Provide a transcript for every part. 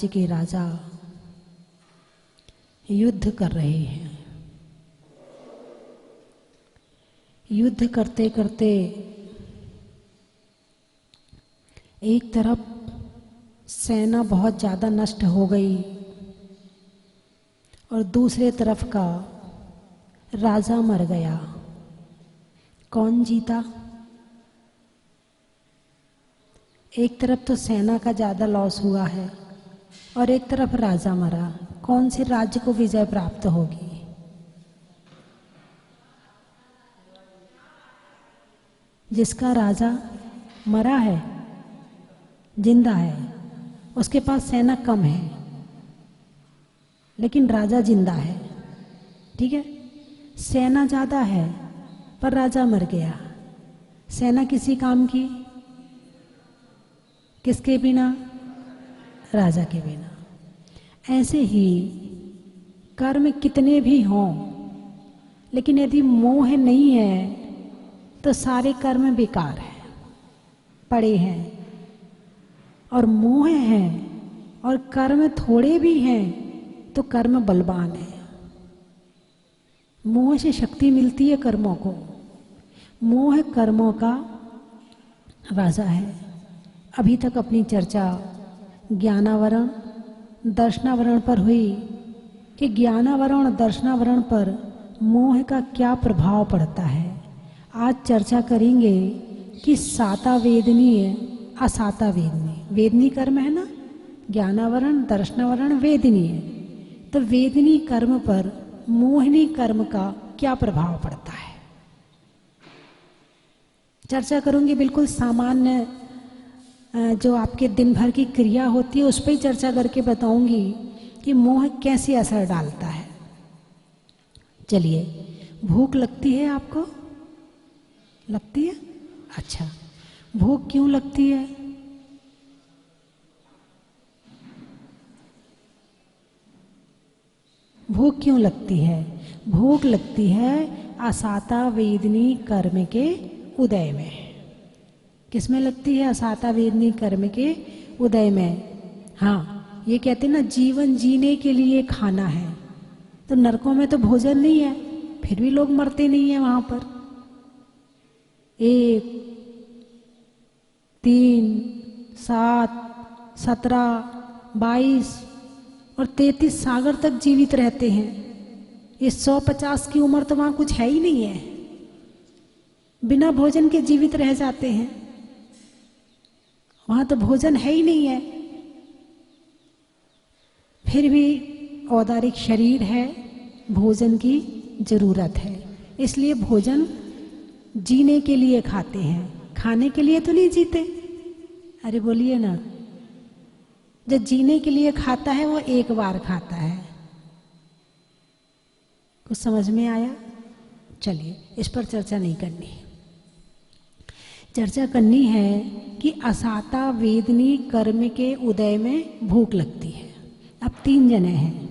राज्य के राजा युद्ध कर रहे हैं। युद्ध करते करते एक तरफ सेना बहुत ज़्यादा नष्ट हो गई और दूसरे तरफ का राजा मर गया। कौन जीता? एक तरफ तो सेना का ज़्यादा लॉस हुआ है और एक तरफ राजा मरा। कौन से राज्य को विजय प्राप्त होगी? जिसका राजा मरा है, जिंदा है, उसके पास सेना कम है लेकिन राजा जिंदा है। ठीक है, सेना ज़्यादा है पर राजा मर गया। सेना किसी काम की? किसके बिना? राजा के बिना। ऐसे ही कर्म कितने भी हों, लेकिन यदि मोह नहीं है तो सारे कर्म बेकार हैं, पड़े हैं। और मोह है और कर्म थोड़े भी हैं तो कर्म बलवान है। मोह से शक्ति मिलती है कर्मों को। मोह कर्मों का राजा है। अभी तक अपनी चर्चा ज्ञानावरण दर्शनावरण पर हुई कि ज्ञानावरण और दर्शनावरण पर मोह का क्या प्रभाव पड़ता है। आज चर्चा करेंगे कि साता वेदनीय असाता वेदनीय। वेदनी कर्म है ना, ज्ञानावरण दर्शनावरण वेदनीय। तो वेदनी कर्म पर मोहिनी कर्म का क्या प्रभाव पड़ता है, चर्चा करूंगी। बिल्कुल सामान्य जो आपके दिन भर की क्रिया होती है उस पर ही चर्चा करके बताऊंगी कि मोह कैसे असर डालता है। चलिए, भूख लगती है आपको? लगती है? अच्छा, भूख क्यों लगती है? भूख क्यों लगती है? भूख लगती है असाता वेदनी कर्म के उदय में। किसमें लगती है? असाता वेदनी कर्म के उदय में। हाँ, ये कहते हैं ना, जीवन जीने के लिए खाना है। तो नरकों में तो भोजन नहीं है, फिर भी लोग मरते नहीं है वहां पर। 1, 3, 7, 17, 22 और 33 सागर तक जीवित रहते हैं। ये 150 की उम्र तो वहां कुछ है ही नहीं है, बिना भोजन के जीवित रह जाते हैं। वहां तो भोजन है ही नहीं है, फिर भी औदारिक शरीर है, भोजन की जरूरत है। इसलिए भोजन जीने के लिए खाते हैं, खाने के लिए तो नहीं जीते। अरे बोलिए ना, जो जीने के लिए खाता है वो एक बार खाता है। कुछ समझ में आया? चलिए, इस पर चर्चा नहीं करनी। चर्चा करनी है कि असाता वेदनी कर्म के उदय में भूख लगती है। अब 3 जने हैं,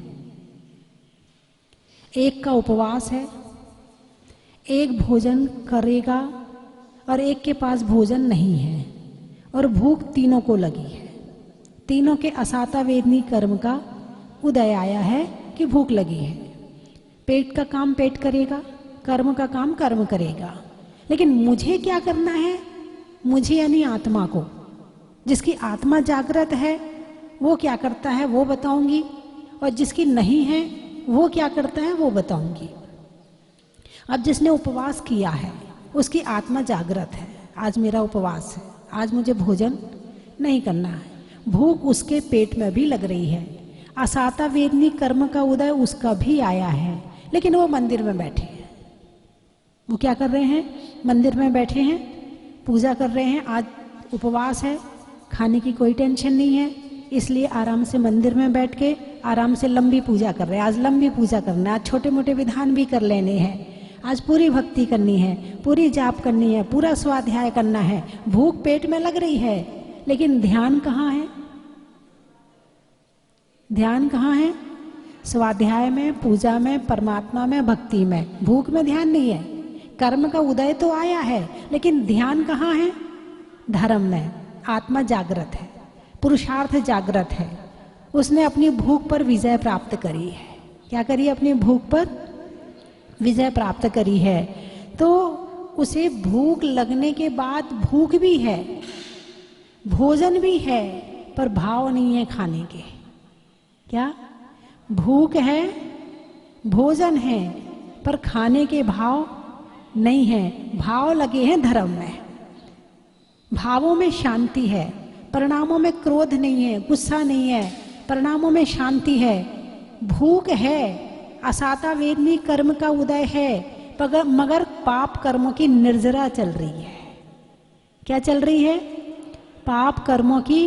एक का उपवास है, एक भोजन करेगा और एक के पास भोजन नहीं है, और भूख तीनों को लगी है। तीनों के असाता वेदनी कर्म का उदय आया है कि भूख लगी है। पेट का काम पेट करेगा, कर्म का काम कर्म करेगा। लेकिन मुझे क्या करना है? मुझे यानी आत्मा को, जिसकी आत्मा जागृत है वो क्या करता है वो बताऊंगी, और जिसकी नहीं है वो क्या करता है वो बताऊंगी। अब जिसने उपवास किया है उसकी आत्मा जागृत है, आज मेरा उपवास है, आज मुझे भोजन नहीं करना है। भूख उसके पेट में भी लग रही है। असाता वेदनी कर्म का उदय उसका भी आया है, लेकिन वो मंदिर में बैठे हैं। वो क्या कर रहे हैं? मंदिर में बैठे हैं, पूजा कर रहे हैं। आज उपवास है, खाने की कोई टेंशन नहीं है, इसलिए आराम से मंदिर में बैठ के आराम से लंबी पूजा कर रहे हैं। आज लंबी पूजा करना है, आज छोटे मोटे विधान भी कर लेने हैं, आज पूरी भक्ति करनी है, पूरी जाप करनी है, पूरा स्वाध्याय करना है। भूख पेट में लग रही है, लेकिन ध्यान कहाँ है? ध्यान कहाँ है? स्वाध्याय में, पूजा में, परमात्मा में, भक्ति में। भूख में ध्यान नहीं है। कर्म का उदय तो आया है, लेकिन ध्यान कहाँ है? धर्म में। आत्मा जागृत है, पुरुषार्थ जागृत है, उसने अपनी भूख पर विजय प्राप्त करी है। क्या करी? अपनी भूख पर विजय प्राप्त करी है। तो उसे भूख लगने के बाद भूख भी है, भोजन भी है, पर भाव नहीं है खाने के। क्या? भूख है, भोजन है, पर खाने के भाव नहीं है। भाव लगे हैं धर्म में, भावों में शांति है, परिणामों में क्रोध नहीं है, गुस्सा नहीं है, परिणामों में शांति है। भूख है, असाता वेदनी कर्म का उदय है, मगर पाप कर्मों की निर्जरा चल रही है। क्या चल रही है? पाप कर्मों की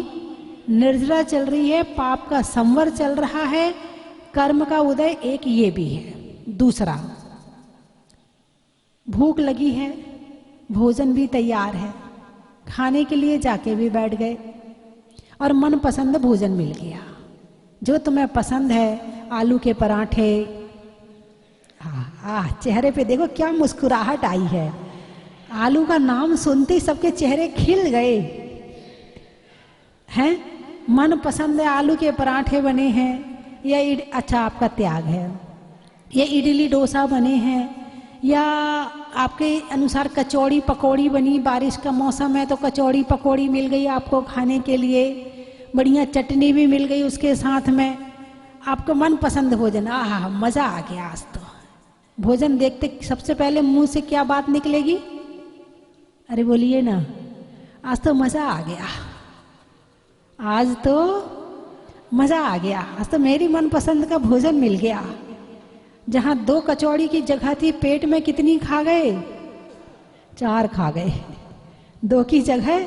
निर्जरा चल रही है, पाप का संवर चल रहा है। कर्म का उदय एक ये भी है। दूसरा, भूख लगी है, भोजन भी तैयार है, खाने के लिए जाके भी बैठ गए और मनपसंद भोजन मिल गया। जो तुम्हें पसंद है, आलू के पराठे। चेहरे पे देखो क्या मुस्कुराहट आई है। आलू का नाम सुनते ही सबके चेहरे खिल गए हैं। मन पसंद है, आलू के पराठे बने हैं, या अच्छा आपका त्याग है, या इडली डोसा बने हैं, या आपके अनुसार कचौड़ी पकौड़ी बनी। बारिश का मौसम है तो कचौड़ी पकौड़ी मिल गई आपको खाने के लिए, बढ़िया चटनी भी मिल गई उसके साथ में। आपको मन पसंद भोजन, आहा मज़ा आ गया। आज तो भोजन देखते सबसे पहले मुंह से क्या बात निकलेगी? अरे बोलिए ना, आज तो मज़ा आ गया, आज तो मज़ा आ गया, आज तो मेरी मनपसंद का भोजन मिल गया। जहाँ 2 कचौड़ी की जगह थी, पेट में कितनी खा गए? 4 खा गए। 2 की जगह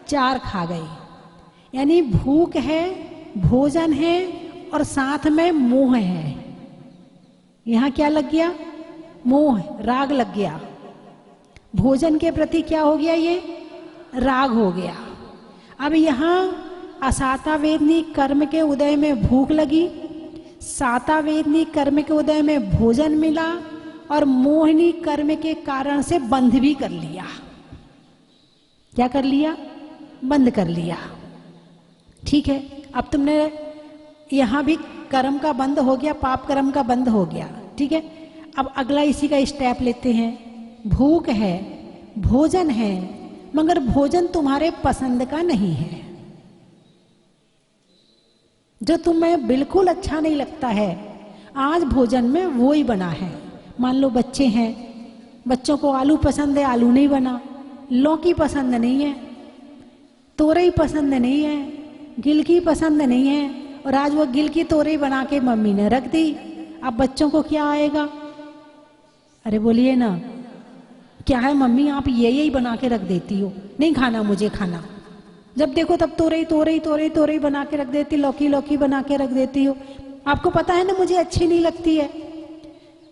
4 खा गए। यानी भूख है, भोजन है, और साथ में मोह है। यहाँ क्या लग गया? मोह, राग लग गया। भोजन के प्रति क्या हो गया? ये राग हो गया। अब यहाँ असाता वेदनी कर्म के उदय में भूख लगी, साता वेदनी कर्म के उदय में भोजन मिला, और मोहिनी कर्म के कारण से बंध भी कर लिया। क्या कर लिया? बंद कर लिया। ठीक है, अब तुमने यहाँ भी कर्म का बंद हो गया, पाप कर्म का बंद हो गया। ठीक है, अब अगला इसी का स्टेप लेते हैं। भूख है, भोजन है, मगर भोजन तुम्हारे पसंद का नहीं है, जो तुम्हें बिल्कुल अच्छा नहीं लगता है। आज भोजन में वो ही बना है। मान लो बच्चे हैं, बच्चों को आलू पसंद है, आलू नहीं बना, लौकी पसंद नहीं है, तोरई पसंद नहीं है, गिलकी पसंद नहीं है, और आज वो गिलकी तोरई बना के मम्मी ने रख दी। अब बच्चों को क्या आएगा? अरे बोलिए ना, क्या है मम्मी आप यही बना के रख देती हो, नहीं खाना मुझे खाना। जब देखो तब तोरई तोरई तोरई तोरई बना के रख देती, लौकी लौकी बना के रख देती हो। आपको पता है ना मुझे अच्छी नहीं लगती है।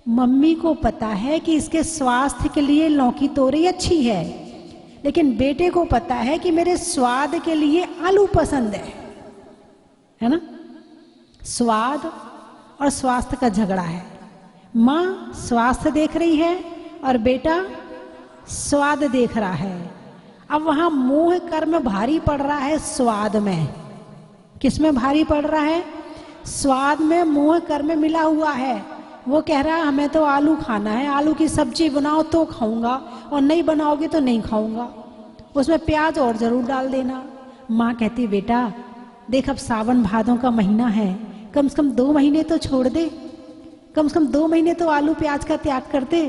मम्मी को पता है कि इसके स्वास्थ्य के लिए लौकी तोरई अच्छी है, लेकिन बेटे को पता है कि मेरे स्वाद के लिए आलू पसंद है ना। स्वाद और स्वास्थ्य का झगड़ा है। माँ स्वास्थ्य देख रही है और बेटा स्वाद देख रहा है। अब वहां मोह कर्म भारी पड़ रहा है स्वाद में। किस में भारी पड़ रहा है? स्वाद में मोह कर्म मिला हुआ है। वो कह रहा है हमें तो आलू खाना है, आलू की सब्जी बनाओ तो खाऊंगा, और नहीं बनाओगे तो नहीं खाऊंगा, उसमें प्याज और जरूर डाल देना। माँ कहती बेटा देख अब सावन भादों का महीना है, कम से कम 2 महीने तो छोड़ दे, कम से कम 2 महीने तो आलू प्याज का त्याग कर दे,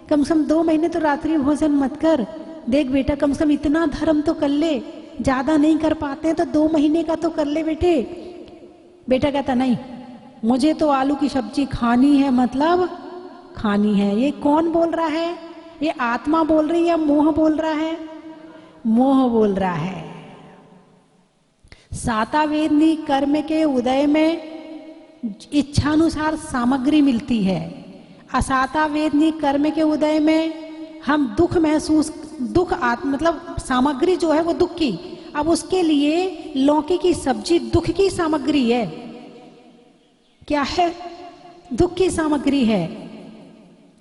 कम से कम 2 महीने तो रात्रि भोजन मत कर। देख बेटा कम से कम इतना धर्म तो कर ले, ज्यादा नहीं कर पाते तो 2 महीने का तो कर ले बेटे। बेटा कहता नहीं मुझे तो आलू की सब्जी खानी है, मतलब खानी है। ये कौन बोल रहा है? ये आत्मा बोल रही है या मोह बोल रहा है? मोह बोल रहा है। सातावेदनी कर्म के उदय में इच्छानुसार सामग्री मिलती है। असातावेदनी कर्म के उदय में हम दुख महसूस, दुख मतलब सामग्री जो है वो दुख की। अब उसके लिए लौकी की सब्जी दुख की सामग्री है। क्या है? दुख की सामग्री है।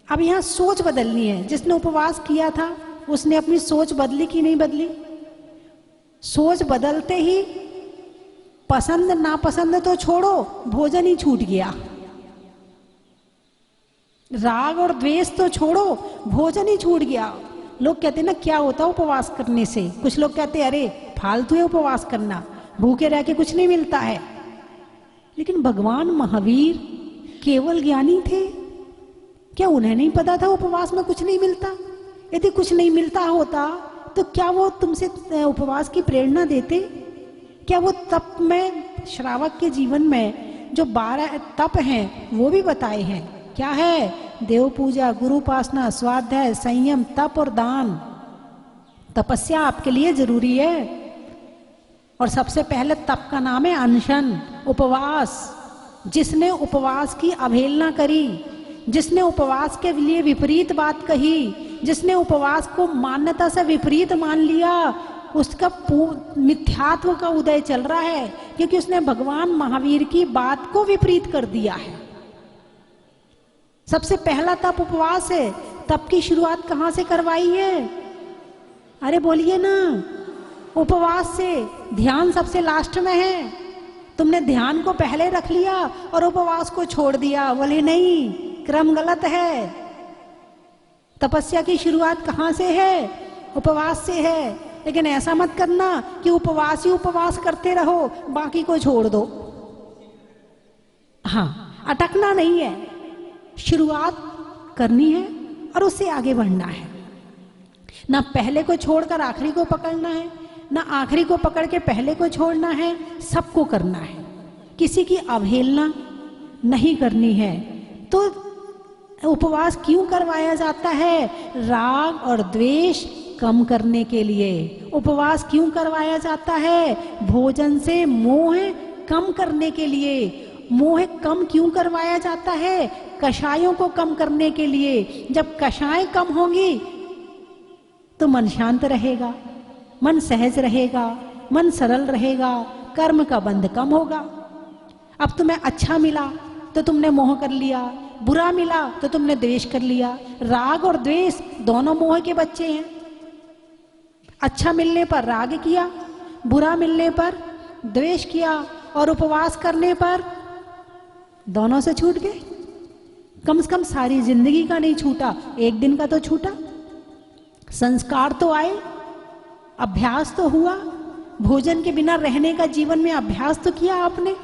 अब यहां सोच बदलनी है। जिसने उपवास किया था उसने अपनी सोच बदली कि नहीं बदली? सोच बदलते ही पसंद नापसंद तो छोड़ो, भोजन ही छूट गया। राग और द्वेष तो छोड़ो, भोजन ही छूट गया। लोग कहते हैं ना क्या होता है उपवास करने से, कुछ लोग कहते हैं अरे फालतू है उपवास करना, भूखे रह के कुछ नहीं मिलता है। लेकिन भगवान महावीर केवल ज्ञानी थे, क्या उन्हें नहीं पता था उपवास में कुछ नहीं मिलता? यदि कुछ नहीं मिलता होता तो क्या वो तुमसे उपवास की प्रेरणा देते? क्या वो तप में, श्रावक के जीवन में जो 12 तप हैं वो भी बताए हैं? क्या है? देव पूजा, गुरु उपासना, स्वाध्याय, संयम, तप और दान। तपस्या आपके लिए जरूरी है। और सबसे पहले तप का नाम है अनशन, उपवास। जिसने उपवास की अवहेलना करी, जिसने उपवास के लिए विपरीत बात कही, जिसने उपवास को मान्यता से विपरीत मान लिया, उसका मिथ्यात्व का उदय चल रहा है, क्योंकि उसने भगवान महावीर की बात को विपरीत कर दिया है। सबसे पहला तप उपवास है। तप की शुरुआत कहाँ से करवाई है? अरे बोलिए ना, उपवास से। ध्यान सबसे लास्ट में है। तुमने ध्यान को पहले रख लिया और उपवास को छोड़ दिया। बोले नहीं, क्रम गलत है। तपस्या की शुरुआत कहाँ से है? उपवास से है। लेकिन ऐसा मत करना कि उपवास ही उपवास करते रहो, बाकी को छोड़ दो। हाँ, अटकना नहीं है, शुरुआत करनी है और उससे आगे बढ़ना है। ना पहले को छोड़कर आखिरी को पकड़ना है, ना आखिरी को पकड़ के पहले को छोड़ना है, सबको करना है। किसी की अवहेलना नहीं करनी है। तो उपवास क्यों करवाया जाता है? राग और द्वेष कम करने के लिए। उपवास क्यों करवाया जाता है? भोजन से मोह कम करने के लिए। मोह कम क्यों करवाया जाता है? कषायों को कम करने के लिए। जब कषाय कम होंगी तो मन शांत रहेगा, मन सहज रहेगा, मन सरल रहेगा, कर्म का बंध कम होगा। अब तुम्हें अच्छा मिला तो तुमने मोह कर लिया, बुरा मिला तो तुमने द्वेष कर लिया। राग और द्वेष दोनों मोह के बच्चे हैं। अच्छा मिलने पर राग किया, बुरा मिलने पर द्वेष किया, और उपवास करने पर दोनों से छूट गए। कम से कम सारी जिंदगी का नहीं छूटा, एक दिन का तो छूटा। संस्कार तो आए, अभ्यास तो हुआ, भोजन के बिना रहने का जीवन में अभ्यास तो किया आपने।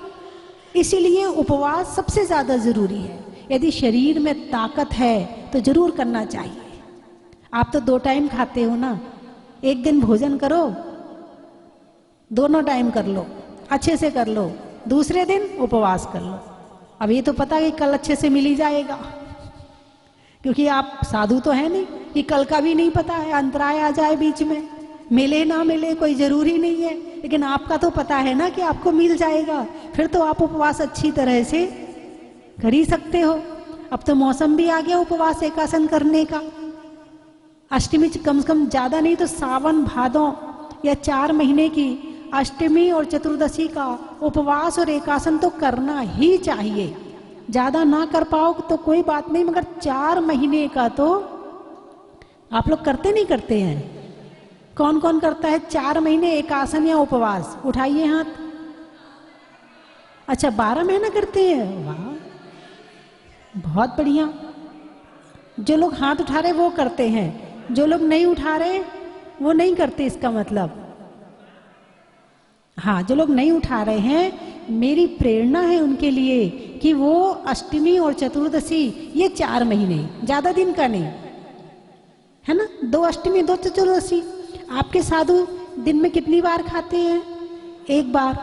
इसीलिए उपवास सबसे ज्यादा जरूरी है। यदि शरीर में ताकत है तो जरूर करना चाहिए। आप तो 2 टाइम खाते हो ना, एक दिन भोजन करो, दोनों टाइम कर लो, अच्छे से कर लो, दूसरे दिन उपवास कर लो। अब ये तो पता है कि कल अच्छे से मिल ही जाएगा, क्योंकि आप साधु तो है नहीं कि कल का भी नहीं पता है, अंतराय आ जाए बीच में, मिले ना मिले कोई जरूरी नहीं है। लेकिन आपका तो पता है ना कि आपको मिल जाएगा, फिर तो आप उपवास अच्छी तरह से कर ही सकते हो। अब तो मौसम भी आ गया उपवास एकासन करने का। अष्टमी कम से कम ज्यादा नहीं तो सावन भादों या 4 महीने की अष्टमी और चतुर्दशी का उपवास और एकासन तो करना ही चाहिए। ज्यादा ना कर पाओ तो कोई बात नहीं, मगर 4 महीने का तो आप लोग करते नहीं करते हैं? कौन कौन करता है 4 महीने एकासन या उपवास? उठाइए हाथ। अच्छा, 12 महीना करते हैं, वाह बहुत बढ़िया। जो लोग हाथ उठा रहे वो करते हैं, जो लोग नहीं उठा रहे वो नहीं करते, इसका मतलब। हाँ, जो लोग नहीं उठा रहे हैं, मेरी प्रेरणा है उनके लिए कि वो अष्टमी और चतुर्दशी ये 4 महीने, ज्यादा दिन का नहीं है ना, 2 अष्टमी 2 चतुर्दशी। आपके साधु दिन में कितनी बार खाते हैं? 1 बार।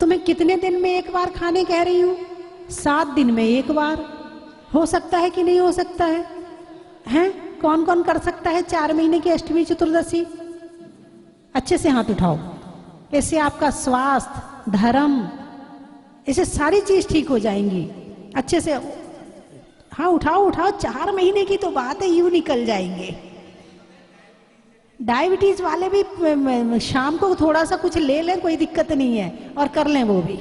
तो मैं कितने दिन में 1 बार खाने कह रही हूँ? 7 दिन में 1 बार। हो सकता है कि नहीं हो सकता है? हैं? कौन कौन कर सकता है 4 महीने की अष्टमी चतुर्दशी? अच्छे से हाथ उठाओ। इससे आपका स्वास्थ्य, धर्म, इससे सारी चीज ठीक हो जाएंगी। अच्छे से हाँ उठाओ उठाओ, 4 महीने की तो बात है, यूं निकल जाएंगे। डायबिटीज वाले भी शाम को थोड़ा सा कुछ ले लें, कोई दिक्कत नहीं है, और कर लें वो भी।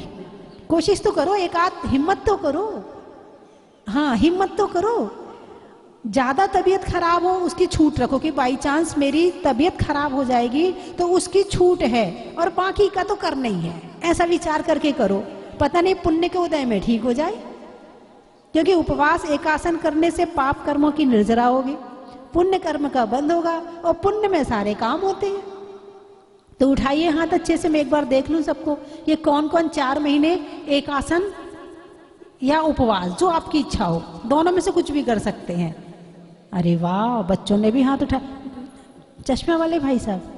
कोशिश तो करो, एक आध हिम्मत तो करो। हाँ, हिम्मत तो करो। ज्यादा तबीयत खराब हो उसकी छूट रखो कि बाई चांस मेरी तबीयत खराब हो जाएगी तो उसकी छूट है, और बाकी का तो करना ही है। ऐसा विचार करके करो, पता नहीं पुण्य के उदय में ठीक हो जाए। क्योंकि उपवास एकासन करने से पाप कर्मों की निर्जरा होगी, पुण्य कर्म का बंद होगा और पुण्य में सारे काम होते हैं। तो उठाइए हाथ अच्छे से, मैं एक बार देख लूं सबको, ये कौन कौन 4 महीने एकासन या उपवास, जो आपकी इच्छा हो, दोनों में से कुछ भी कर सकते हैं। अरे वाह, बच्चों ने भी हाथ उठा। चश्मे वाले भाई साहब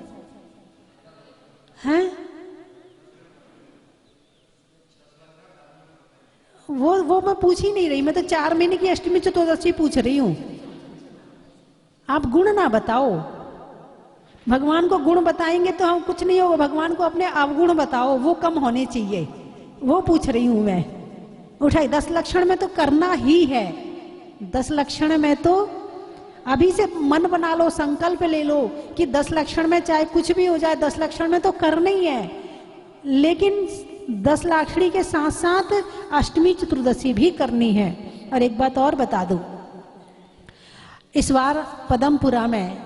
हैं, वो मैं पूछ ही नहीं रही, मैं तो 4 महीने की अष्टमी चतुर्दशी पूछ रही हूं। आप गुण ना बताओ, भगवान को गुण बताएंगे तो हम कुछ नहीं होगा, भगवान को अपने अवगुण बताओ, वो कम होने चाहिए, वो पूछ रही हूं मैं। उठाई, 10 लक्षण में तो करना ही है, 10 लक्षण में तो अभी से मन बना लो, संकल्प ले लो कि 10 लक्षण में चाहे कुछ भी हो जाए, 10 लक्षण में तो करना ही है। लेकिन 10 लाक्षणी के साथ साथ अष्टमी चतुर्दशी भी करनी है। और एक बात और बता दूं, इस बार पदमपुरा में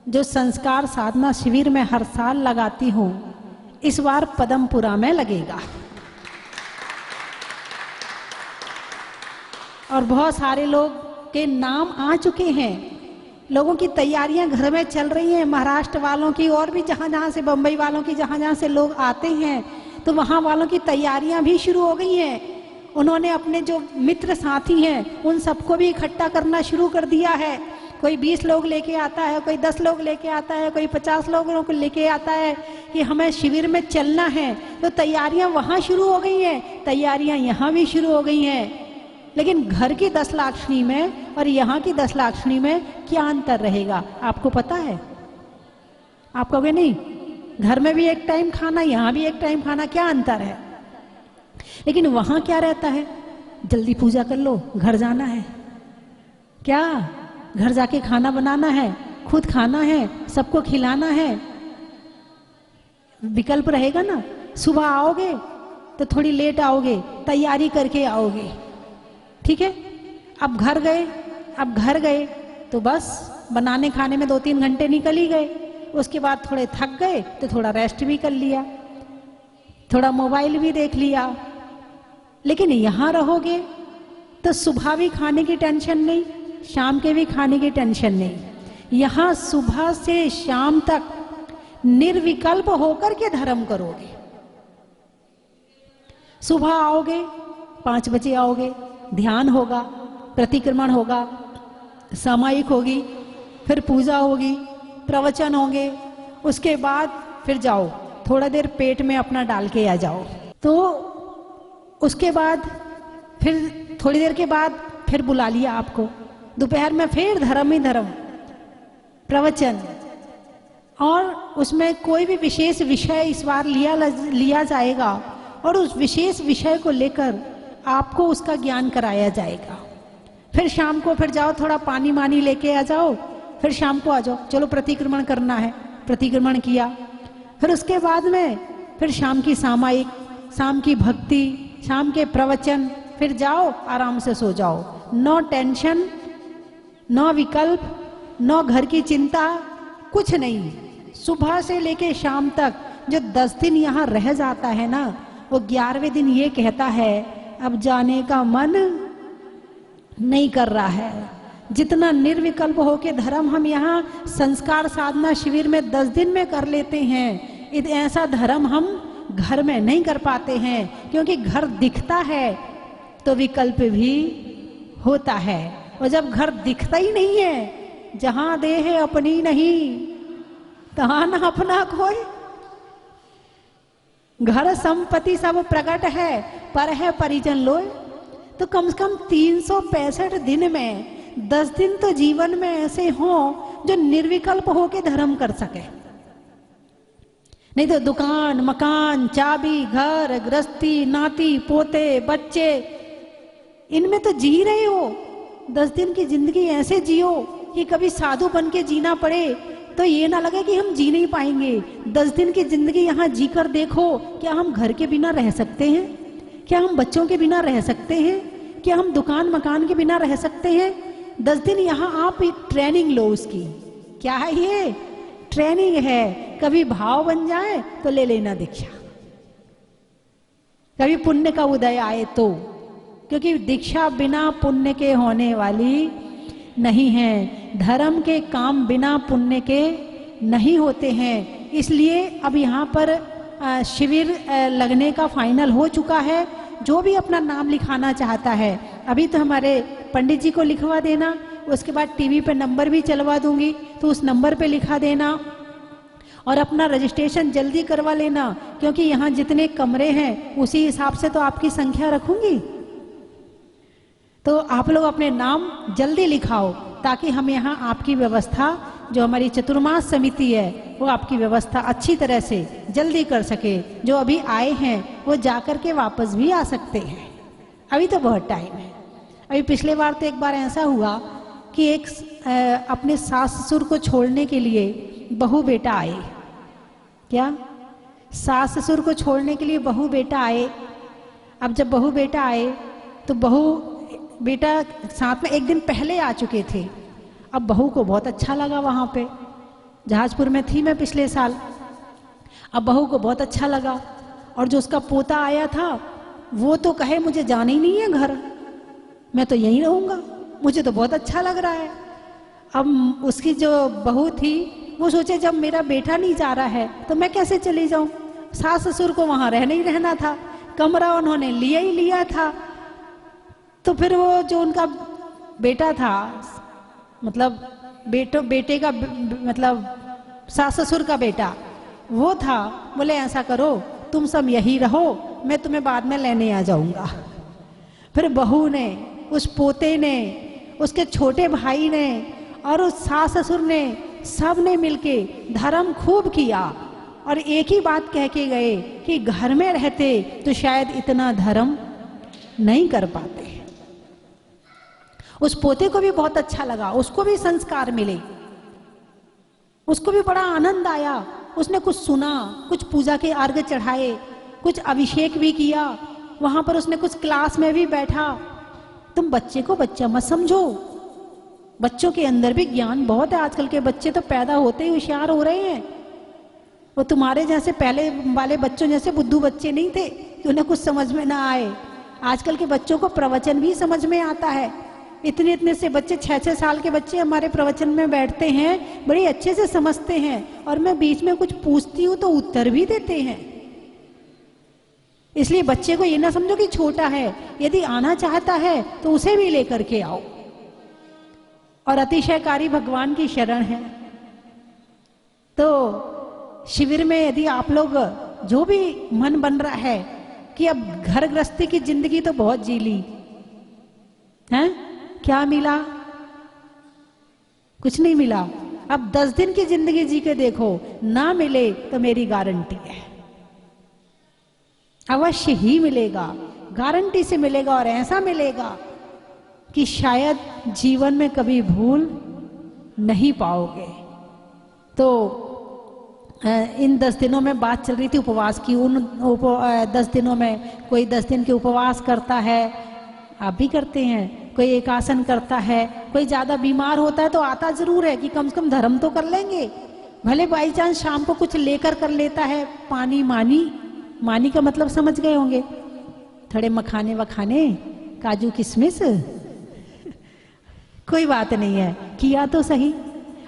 जो संस्कार साधना शिविर में हर साल लगाती हूं, इस बार पदमपुरा में लगेगा। और बहुत सारे लोग के नाम आ चुके हैं, लोगों की तैयारियां घर में चल रही हैं, महाराष्ट्र वालों की और भी जहां जहां से, बंबई वालों की जहां जहां से लोग आते हैं, तो वहां वालों की तैयारियां भी शुरू हो गई हैं। उन्होंने अपने जो मित्र साथी हैं उन सबको भी इकट्ठा करना शुरू कर दिया है। कोई 20 लोग लेके आता है, कोई 10 लोग लेके आता है, कोई 50 लोगों को लेके आता है कि हमें शिविर में चलना है। तो तैयारियां वहां शुरू हो गई हैं, तैयारियां यहाँ भी शुरू हो गई हैं। लेकिन घर की 10 लाक्षणी में और यहाँ की 10 लाक्षणी में क्या अंतर रहेगा आपको पता है? आप कहोगे नहीं, घर में भी एक टाइम खाना, यहाँ भी एक टाइम खाना, क्या अंतर है? लेकिन वहां क्या रहता है, जल्दी पूजा कर लो, घर जाना है, क्या घर जाके खाना बनाना है, खुद खाना है, सबको खिलाना है, विकल्प रहेगा ना। सुबह आओगे तो थोड़ी लेट आओगे, तैयारी करके आओगे, ठीक है। अब घर गए तो बस बनाने खाने में 2-3 घंटे निकल ही गए। उसके बाद थोड़े थक गए तो थोड़ा रेस्ट भी कर लिया, थोड़ा मोबाइल भी देख लिया। लेकिन यहाँ रहोगे तो सुबह भी खाने की टेंशन नहीं, शाम के भी खाने की टेंशन नहीं। यहाँ सुबह से शाम तक निर्विकल्प होकर के धर्म करोगे। सुबह आओगे, 5 बजे आओगे, ध्यान होगा, प्रतिक्रमण होगा, सामायिक होगी, फिर पूजा होगी, प्रवचन होंगे, उसके बाद फिर जाओ, थोड़ा देर पेट में अपना डाल के आ जाओ। तो उसके बाद फिर थोड़ी देर के बाद फिर बुला लिया आपको, दोपहर में फिर धर्म ही धर्म, प्रवचन, और उसमें कोई भी विशेष विषय इस बार लिया जाएगा और उस विशेष विषय को लेकर आपको उसका ज्ञान कराया जाएगा। फिर शाम को फिर जाओ, थोड़ा पानी मानी लेके आ जाओ, फिर शाम को आ जाओ, चलो प्रतिक्रमण करना है, प्रतिक्रमण किया। फिर उसके बाद में फिर शाम की सामायिक, शाम की भक्ति, शाम के प्रवचन, फिर जाओ आराम से सो जाओ। नो टेंशन, नो विकल्प, नो घर की चिंता, कुछ नहीं। सुबह से लेके शाम तक जो 10 दिन यहाँ रह जाता है ना, वो 11वें दिन ये कहता है अब जाने का मन नहीं कर रहा है। जितना निर्विकल्प होके धर्म हम यहाँ संस्कार साधना शिविर में 10 दिन में कर लेते हैं, ऐसा धर्म हम घर में नहीं कर पाते हैं। क्योंकि घर दिखता है तो विकल्प भी होता है, और जब घर दिखता ही नहीं है, जहां देह अपनी नहीं तहां न अपना कोई, घर संपत्ति सब प्रकट है, पर है परिजन लोय। तो कम से कम 365 दिन में 10 दिन तो जीवन में ऐसे हो जो निर्विकल्प होके धर्म कर सके। नहीं तो दुकान, मकान, चाबी, घर गृहस्थी, नाती पोते, बच्चे, इनमें तो जी रहे हो। 10 दिन की जिंदगी ऐसे जियो कि कभी साधु बन के जीना पड़े तो ये ना लगे कि हम जी नहीं पाएंगे। 10 दिन की जिंदगी यहाँ जीकर देखो, क्या हम घर के बिना रह सकते हैं? क्या हम बच्चों के बिना रह सकते हैं? क्या हम दुकान मकान के बिना रह सकते हैं? 10 दिन यहाँ आप एक ट्रेनिंग लो उसकी। क्या है ये? ट्रेनिंग है। कभी भाव बन जाए तो ले लेना दीक्षा। कभी पुण्य का उदय आए तो, क्योंकि दीक्षा बिना पुण्य के होने वाली नहीं है, धर्म के काम बिना पुण्य के नहीं होते हैं। इसलिए अब यहाँ पर शिविर लगने का फाइनल हो चुका है। जो भी अपना नाम लिखाना चाहता है, अभी तो हमारे पंडित जी को लिखवा देना, उसके बाद टीवी पे नंबर भी चलवा दूंगी, तो उस नंबर पे लिखा देना और अपना रजिस्ट्रेशन जल्दी करवा लेना, क्योंकि यहाँ जितने कमरे हैं उसी हिसाब से तो आपकी संख्या रखूंगी। तो आप लोग अपने नाम जल्दी लिखाओ, ताकि हम यहाँ आपकी व्यवस्था, जो हमारी चतुर्मास समिति है, वो आपकी व्यवस्था अच्छी तरह से जल्दी कर सके। जो अभी आए हैं वो जाकर के वापस भी आ सकते हैं, अभी तो बहुत टाइम है। अभी पिछले बार तो एक बार ऐसा हुआ कि एक अपने सास ससुर को छोड़ने के लिए बहू बेटा आए। क्या? सास ससुर को छोड़ने के लिए बहू बेटा आए। अब जब बहू बेटा आए तो बहू बेटा साथ में एक दिन पहले आ चुके थे। अब बहू को बहुत अच्छा लगा, वहाँ पे जहाजपुर में थी मैं पिछले साल। अब बहू को बहुत अच्छा लगा, और जो उसका पोता आया था वो तो कहे मुझे जाना ही नहीं है घर, मैं तो यहीं रहूँगा, मुझे तो बहुत अच्छा लग रहा है। अब उसकी जो बहू थी वो सोचे जब मेरा बेटा नहीं जा रहा है तो मैं कैसे चली जाऊँ। सास ससुर को वहाँ रहना ही रहना था, कमरा उन्होंने लिया ही लिया था। तो फिर वो जो उनका बेटा था, मतलब बेटे का मतलब सास ससुर का बेटा वो था, बोले ऐसा करो तुम सब यही रहो, मैं तुम्हें बाद में लेने आ जाऊंगा। फिर बहू ने, उस पोते ने, उसके छोटे भाई ने और उस सास ससुर ने, सब ने मिलके धर्म खूब किया, और एक ही बात कह के गए कि घर में रहते तो शायद इतना धर्म नहीं कर पाते। उस पोते को भी बहुत अच्छा लगा, उसको भी संस्कार मिले, उसको भी बड़ा आनंद आया। उसने कुछ सुना, कुछ पूजा के अर्घ चढ़ाए, कुछ अभिषेक भी किया, वहां पर उसने कुछ क्लास में भी बैठा। तुम बच्चे को बच्चा मत समझो, बच्चों के अंदर भी ज्ञान बहुत है। आजकल के बच्चे तो पैदा होते ही होशियार हो रहे हैं। वो तुम्हारे जैसे पहले वाले बच्चों जैसे बुद्धू बच्चे नहीं थे कि उन्हें कुछ समझ में ना आए। आजकल के बच्चों को प्रवचन भी समझ में आता है। इतने इतने से बच्चे, 6-6 साल के बच्चे हमारे प्रवचन में बैठते हैं, बड़े अच्छे से समझते हैं, और मैं बीच में कुछ पूछती हूँ तो उत्तर भी देते हैं। इसलिए बच्चे को ये ना समझो कि छोटा है, यदि आना चाहता है तो उसे भी लेकर के आओ। और अतिशयकारी भगवान की शरण है। तो शिविर में यदि आप लोग, जो भी मन बन रहा है कि अब घर गृहस्थी की जिंदगी तो बहुत जी ली है, क्या मिला? कुछ नहीं मिला। अब 10 दिन की जिंदगी जी के देखो, ना मिले तो मेरी गारंटी है अवश्य ही मिलेगा, गारंटी से मिलेगा, और ऐसा मिलेगा कि शायद जीवन में कभी भूल नहीं पाओगे। तो इन 10 दिनों में बात चल रही थी उपवास की। उन 10 दिनों में कोई 10 दिन के उपवास करता है, आप भी करते हैं, कोई एक आसन करता है, कोई ज़्यादा बीमार होता है तो आता ज़रूर है कि कम से कम धर्म तो कर लेंगे। भले बाई चांस शाम को कुछ लेकर कर लेता है, पानी मानी, मानी का मतलब समझ गए होंगे, थोड़े मखाने वखाने, काजू किशमिश, कोई बात नहीं है, किया तो सही,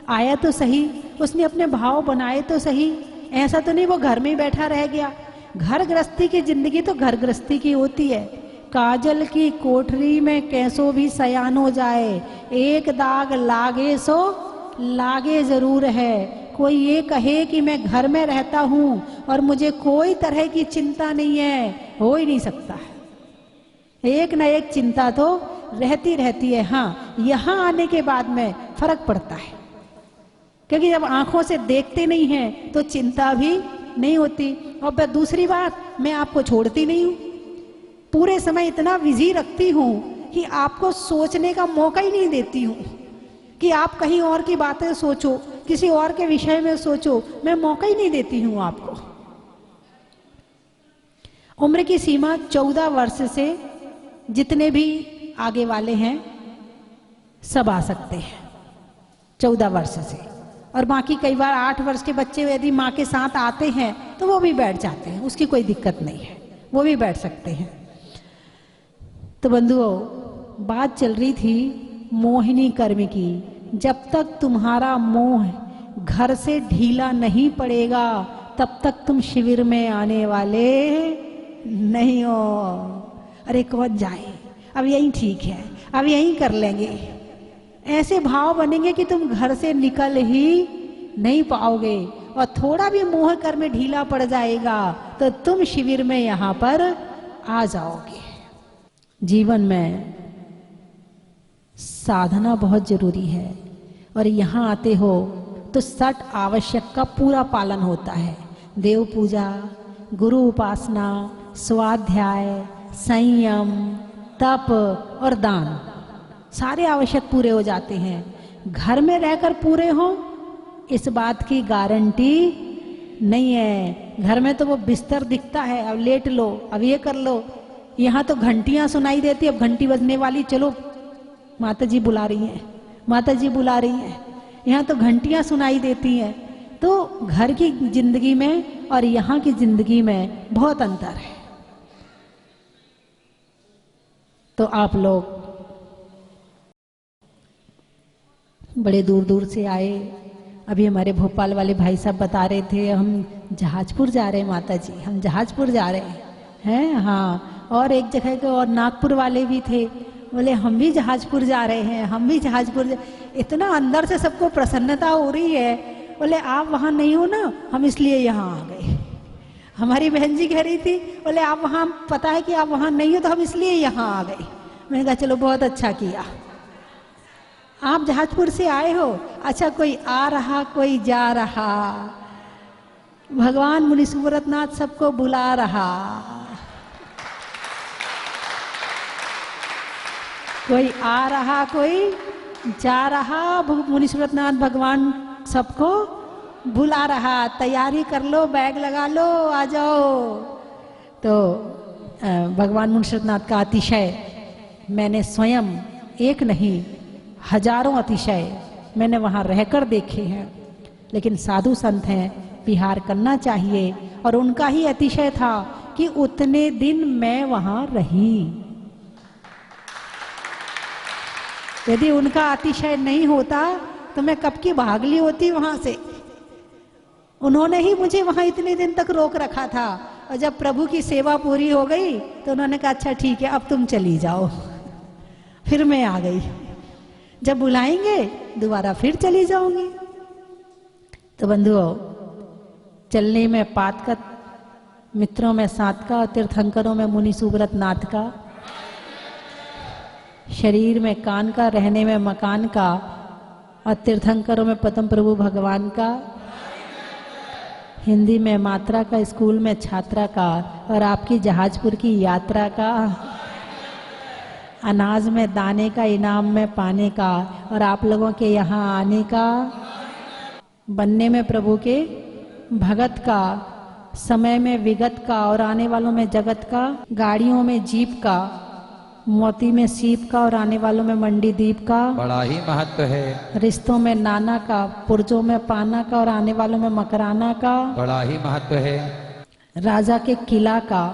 आया तो सही, उसने अपने भाव बनाए तो सही। ऐसा तो नहीं वो घर में ही बैठा रह गया। घर गृहस्थी की जिंदगी तो घर गृहस्थी की होती है। काजल की कोठरी में कैसो भी सयान हो जाए, एक दाग लागे सो लागे जरूर है। कोई ये कहे कि मैं घर में रहता हूँ और मुझे कोई तरह की चिंता नहीं है, हो ही नहीं सकता है। एक न एक चिंता तो रहती रहती है। हाँ, यहाँ आने के बाद में फर्क पड़ता है, क्योंकि जब आंखों से देखते नहीं हैं तो चिंता भी नहीं होती। और दूसरी बात, मैं आपको छोड़ती नहीं हूँ, पूरे समय इतना बिजी रखती हूँ कि आपको सोचने का मौका ही नहीं देती हूँ कि आप कहीं और की बातें सोचो, किसी और के विषय में सोचो, मैं मौका ही नहीं देती हूँ आपको। उम्र की सीमा 14 वर्ष से जितने भी आगे वाले हैं सब आ सकते हैं, 14 वर्ष से। और बाकी कई बार 8 वर्ष के बच्चे यदि माँ के साथ आते हैं तो वो भी बैठ जाते हैं, उसकी कोई दिक्कत नहीं है। वो भी बैठ सकते हैं। तो बंधुओं, बात चल रही थी मोहिनी कर्म की। जब तक तुम्हारा मोह घर से ढीला नहीं पड़ेगा तब तक तुम शिविर में आने वाले नहीं हो। अरे कौन जाए, अब यही ठीक है, अब यही कर लेंगे, ऐसे भाव बनेंगे कि तुम घर से निकल ही नहीं पाओगे। और थोड़ा भी मोह कर में ढीला पड़ जाएगा तो तुम शिविर में यहाँ पर आ जाओगे। जीवन में साधना बहुत जरूरी है और यहाँ आते हो तो 60 आवश्यक का पूरा पालन होता है। देव पूजा, गुरु उपासना, स्वाध्याय, संयम, तप और दान, सारे आवश्यक पूरे हो जाते हैं। घर में रहकर पूरे हो इस बात की गारंटी नहीं है। घर में तो वो बिस्तर दिखता है, अब लेट लो, अब ये कर लो। यहाँ तो घंटियां सुनाई देती, अब घंटी बजने वाली, चलो माता जी बुला रही हैं, माता जी बुला रही हैं। यहाँ तो घंटियां सुनाई देती हैं। तो घर की जिंदगी में और यहाँ की जिंदगी में बहुत अंतर है। तो आप लोग बड़े दूर दूर से आए। अभी हमारे भोपाल वाले भाई साहब बता रहे थे हम जहाजपुर जा रहे हैं माता जी, हम जहाजपुर जा रहे हैं। हाँ, और एक जगह के और नागपुर वाले भी थे, बोले हम भी जहाजपुर जा रहे हैं, हम भी जहाजपुर। इतना अंदर से सबको प्रसन्नता हो रही है। बोले आप वहाँ नहीं हो ना, हम इसलिए यहाँ आ गए। हमारी बहन जी कह रही थी, बोले आप वहाँ, पता है कि आप वहाँ नहीं हो तो हम इसलिए यहाँ आ गए। मैंने कहा चलो बहुत अच्छा किया, आप जहाजपुर से आए हो। अच्छा, कोई आ रहा कोई जा रहा, भगवान मुनि सुव्रतनाथ सबको बुला रहा। कोई आ रहा कोई जा रहा, मुनि सुव्रतनाथ भगवान सबको बुला रहा। तैयारी कर लो, बैग लगा लो, आ जाओ। तो भगवान मुनि सुव्रतनाथ का अतिशय मैंने स्वयं एक नहीं हजारों अतिशय मैंने वहाँ रहकर देखे हैं। लेकिन साधु संत हैं, विहार करना चाहिए। और उनका ही अतिशय था कि उतने दिन मैं वहाँ रही। यदि उनका अतिशय नहीं होता तो मैं कब की भाग ली होती वहाँ से। उन्होंने ही मुझे वहाँ इतने दिन तक रोक रखा था। और जब प्रभु की सेवा पूरी हो गई तो उन्होंने कहा अच्छा ठीक है, अब तुम चली जाओ। फिर मैं आ गई। जब बुलाएंगे दोबारा फिर चली जाऊंगी। तो बंधुओं, चलने में पात का, मित्रों में सात का, तीर्थंकरों में मुनि सुव्रतनाथ का, शरीर में कान का, रहने में मकान का, और तीर्थंकरों में परम प्रभु भगवान का, हिंदी में मात्रा का, स्कूल में छात्रा का, और आपकी जहाजपुर की यात्रा का, अनाज में दाने का, इनाम में पाने का, और आप लोगों के यहाँ आने का, बनने में प्रभु के भगत का, समय में विगत का, और आने वालों में जगत का, गाड़ियों में जीप का, मोती में सीप का, और आने वालों में मंडी दीप का। बड़ा ही महत्व है। रिश्तों में नाना का, पुर्जों में पाना का, और आने वालों में मकराना का। बड़ा ही महत्व है। राजा के किला का,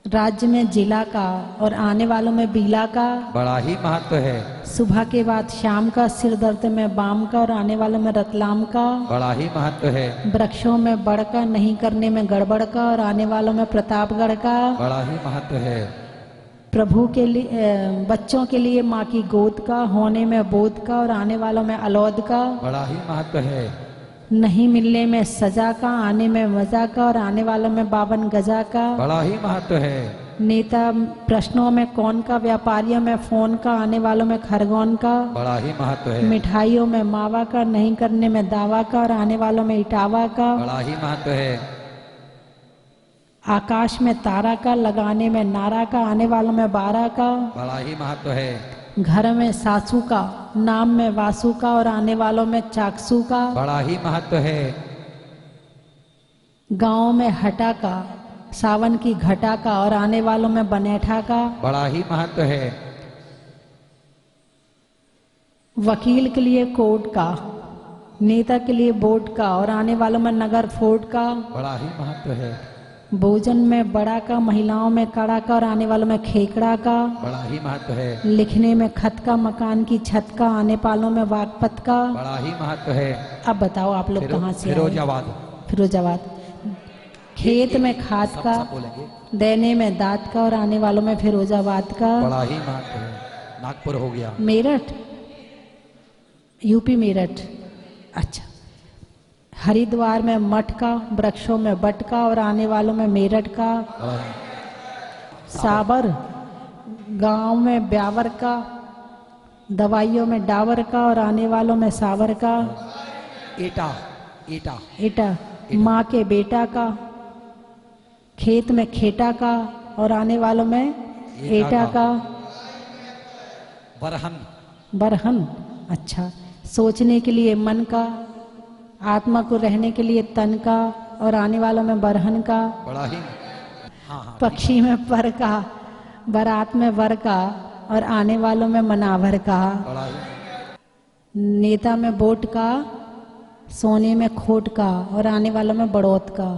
राज्य में जिला का, और आने वालों में बीला का। बड़ा ही महत्व है। सुबह के बाद शाम का, सिर दर्द में बाम का, और आने वालों में रतलाम का। बड़ा ही महत्व है। वृक्षों में बड़ का, नहीं करने में गड़बड़ का, और आने वालों में प्रतापगढ़ का। बड़ा ही महत्व है। प्रभु के लिए, बच्चों के लिए माँ की गोद का, होने में बोध का, और आने वालों में अलौद का। बड़ा ही महत्व है। नहीं मिलने में सजा का, आने में मजा का, और आने वालों में 52 गजा का। बड़ा ही महत्व है। नेता प्रश्नों में कौन का, व्यापारियों में फोन का, आने वालों में खरगोन का। बड़ा ही महत्व है। मिठाइयों में मावा का, नहीं करने में दावा का, और आने वालों में इटावा का। बड़ा ही महत्व है। आकाश में तारा का, लगाने में नारा का, आने वालों में 12 का। बड़ा ही महत्व है। घर में सासू का, नाम में वासु का, और आने वालों में चाकसू का। बड़ा ही महत्व है। गांव में हटा का, सावन की घटा का, और आने वालों में बनेठा का। बड़ा ही महत्व है। वकील के लिए कोर्ट का, नेता के लिए बोर्ड का, और आने वालों में नगर फोर्ट का। बड़ा ही महत्व है। भोजन में बड़ा का, महिलाओं में कड़ा का और आने वालों में खेकड़ा का। बड़ा ही महत्व है। लिखने में खत का, मकान की छत का, आने वालों में वागपत का। बड़ा ही महत्व है। अब बताओ आप लोग कहाँ से आए? फिरोजाबाद। फिरोजाबाद। खेत में खाद का, सब बोलेंगे। देने में दांत का और आने वालों में फिरोजाबाद का। बड़ा ही महत्व है। नागपुर हो गया। मेरठ, यूपी मेरठ। अच्छा। हरिद्वार में मठ का, वृक्षों में बट का और आने वालों में मेरठ का। साबर, गांव में ब्यावर का, दवाइयों में डावर का और आने वालों में सावर का। एटा, एटा, एटा, माँ के बेटा का। खेत में खेटा का और आने वालों में एटा का। बरहन, बरहन। अच्छा। सोचने के लिए मन का, आत्मा को रहने के लिए तन का और आने वालों में बरहन का। बड़ा ही। हाँ। पक्षी में पर का, बारात में वर का और आने वालों में मनाभर का। बड़ा ही। नेता में बोट का, सोने में खोट का और आने वालों में बड़ौत का।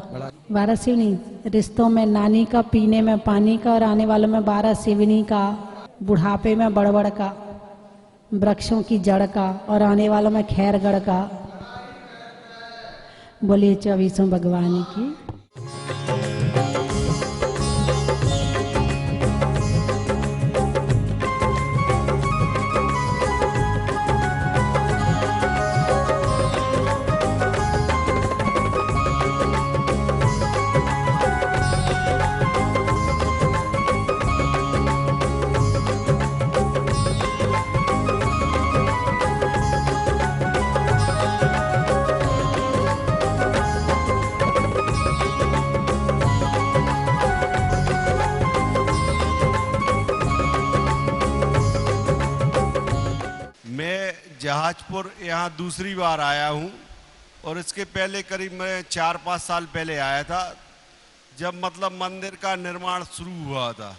12 सिवनी। रिश्तों में नानी का, पीने में पानी का और आने वालों में 12 सिवनी का। बुढ़ापे में बड़बड़ का, वृक्षों की जड़ का और आने वालों में खैरगढ़ का। बोलिए 24 भगवान की। जहाजपुर यहाँ दूसरी बार आया हूँ और इसके पहले करीब मैं 4-5 साल पहले आया था, जब मतलब मंदिर का निर्माण शुरू हुआ था।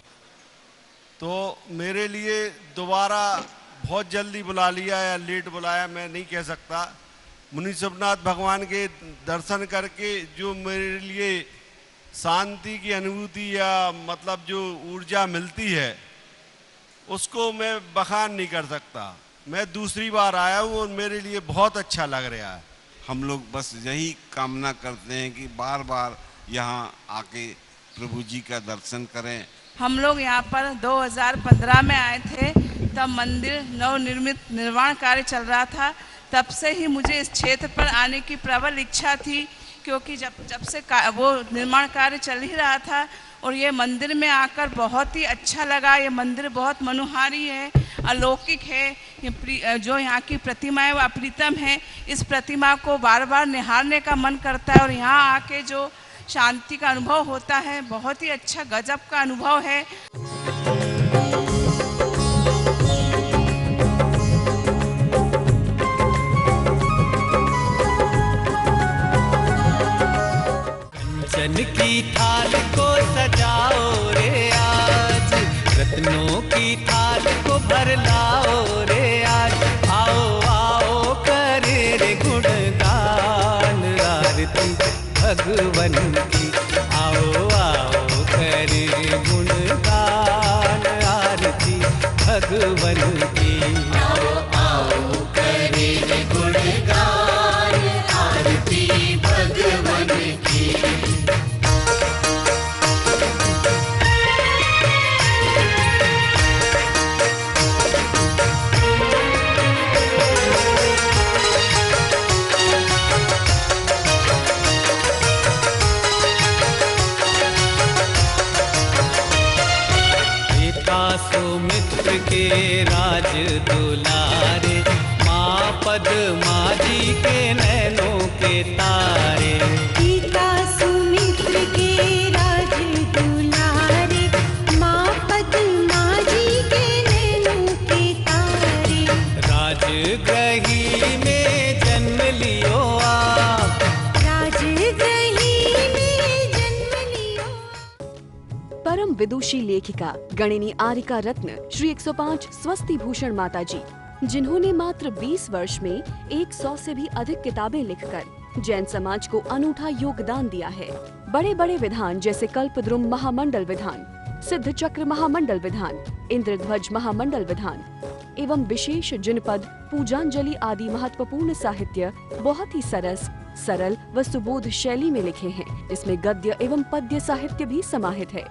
तो मेरे लिए दोबारा बहुत जल्दी बुला लिया या लेट बुलाया मैं नहीं कह सकता। मुनि सबनाथ भगवान के दर्शन करके जो मेरे लिए शांति की अनुभूति या मतलब जो ऊर्जा मिलती है उसको मैं बखान नहीं कर सकता। मैं दूसरी बार आया हूँ और मेरे लिए बहुत अच्छा लग रहा है। हम लोग बस यही कामना करते हैं कि बार बार यहाँ आके प्रभु जी का दर्शन करें। हम लोग यहाँ पर 2015 में आए थे, तब मंदिर नवनिर्मित निर्माण कार्य चल रहा था। तब से ही मुझे इस क्षेत्र पर आने की प्रबल इच्छा थी, क्योंकि जब से वो निर्माण कार्य चल ही रहा था और ये मंदिर में आकर बहुत ही अच्छा लगा। ये मंदिर बहुत मनोहारी है, अलौकिक है। जो यहाँ की प्रतिमा है वो अप्रीतम है। इस प्रतिमा को बार बार निहारने का मन करता है और यहाँ आके जो शांति का अनुभव होता है बहुत ही अच्छा गजब का अनुभव है। कंचन की थाल को सजाओ रे आज, रत्नों की थाल को भर लाओ रे आज। आओ आओ करे रे गुणगान आरती भगवन की। आओ आओ करे गुणगान आरती भगवन की। आओ आओ करे रे गुणगान आरती भगवन की। मित्र के राज दुलारे, माँ पद्मा जी के नैनों के तारे। पिता सुमित्र के राज दुलारे, माँ पद्मा जी के नैनों के तारे। राजगृही में जन्म लियो आप, राजगृही में जन्म लियो। परम विदुषी लेखिका गणिनी आरिका रत्न श्री 105 स्वस्ति भूषण माता जी, जिन्होंने मात्र 20 वर्ष में 100 से भी अधिक किताबें लिखकर जैन समाज को अनूठा योगदान दिया है। बड़े बड़े विधान जैसे कल्पद्रुम महामंडल विधान, सिद्ध चक्र महामंडल विधान, इंद्रध्वज महामंडल विधान एवं विशेष जिनपद, पूजांजलि आदि महत्वपूर्ण साहित्य बहुत ही सरस, सरल व सुबोध शैली में लिखे हैं, जिसमें गद्य एवं पद्य साहित्य भी समाहित है।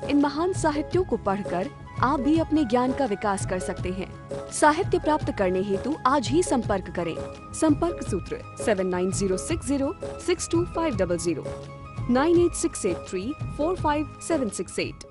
इन महान साहित्यों को पढ़कर आप भी अपने ज्ञान का विकास कर सकते हैं। साहित्य प्राप्त करने हेतु आज ही संपर्क करें। संपर्क सूत्र 7906062500 98683 45768।